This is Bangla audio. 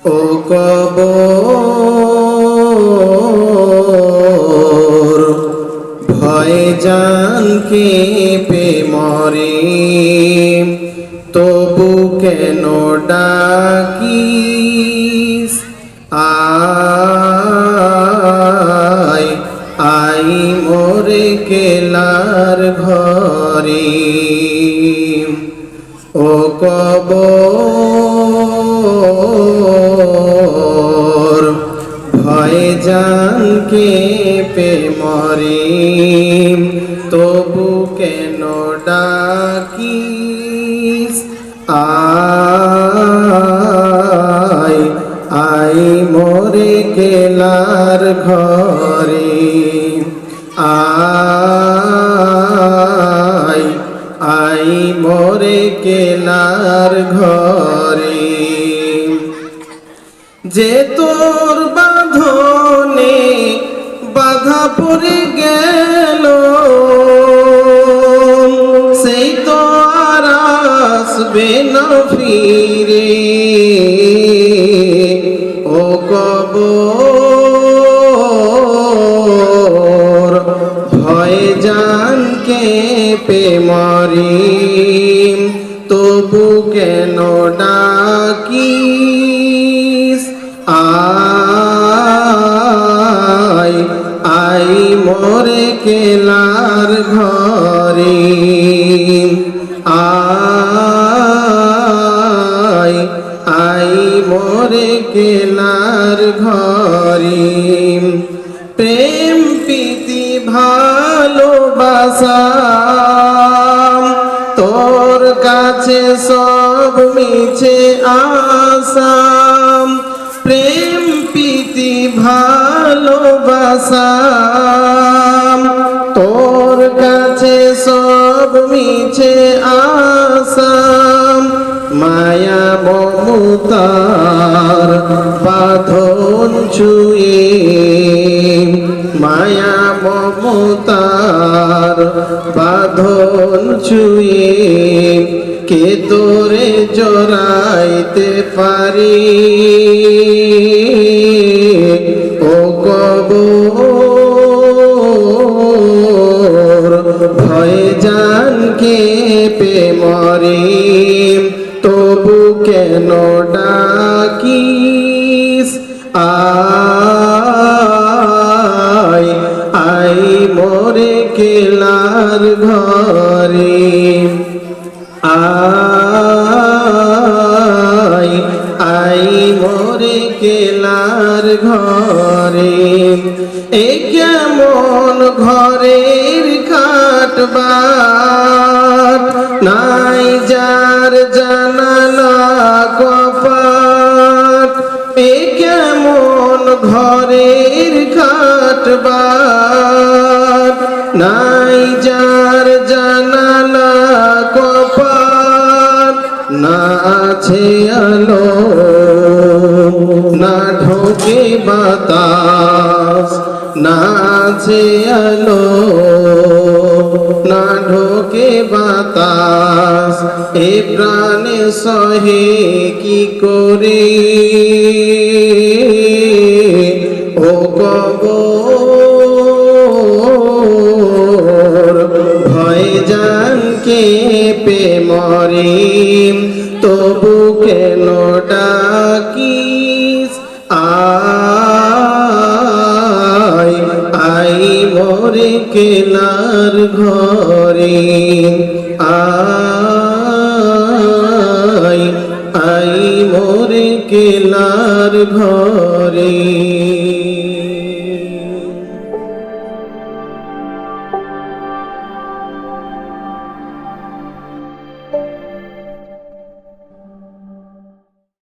ও কবর ভয়ে জান কেঁপে মরে, তবু কেন ডাকিস আয় আই মোরে কেলার ঘরে। ও কবর ভয়ে জান কেঁপে মরে, তবু কেন ডাকিস আয় আই মোরে কেলার ঘরে। আয় আই মোরে কেলার ঘরে। যে তোর বাঁধনে বাধা পড়ে গেল, সেই তো আর আসবে না ফিরে। ও কবর ভয়ে জান কেঁপে মরি, তবু কেন ডাকিস আয় আই মোরে কেলার ঘরে। আয় আই মোরে কেলার ঘরে। প্রেম প্রীতি ভালোবাসা তোর কাছে সব মিছে আশা। প্রেম প্রীতি ভালোবাসা তোর কাছে সব মিছে আশা। মায়া মমতার বাঁধন ছুঁয়ে, মায়া মমতার বাঁধন ছুঁয়ে কে তোরে জড়াইতে পারি। ও কবর ভয়ে জান কেঁপে মরি, তবু কেন ডাকিস আয় আই মোরে কেলার ঘরে। আয় আই মোরে কেলার ঘরে। এ কেমন ঘরের খাটবার, নাই যার জানালা কপাট। এ কেমন ঘরের খাটবার, নাই যার জানালা কপাট। না আছে আলো না ঢোকে বাতাস, না আছে আলো না ঢোকে বাতাস। এ প্রাণে সহে কি করে। ও কবর ভয়ে জান কেঁপে মরি, তবু কেন ডাকিস আয় আই মোরে কেলার ঘরে। আয় আই মোরে কেলার ঘরে।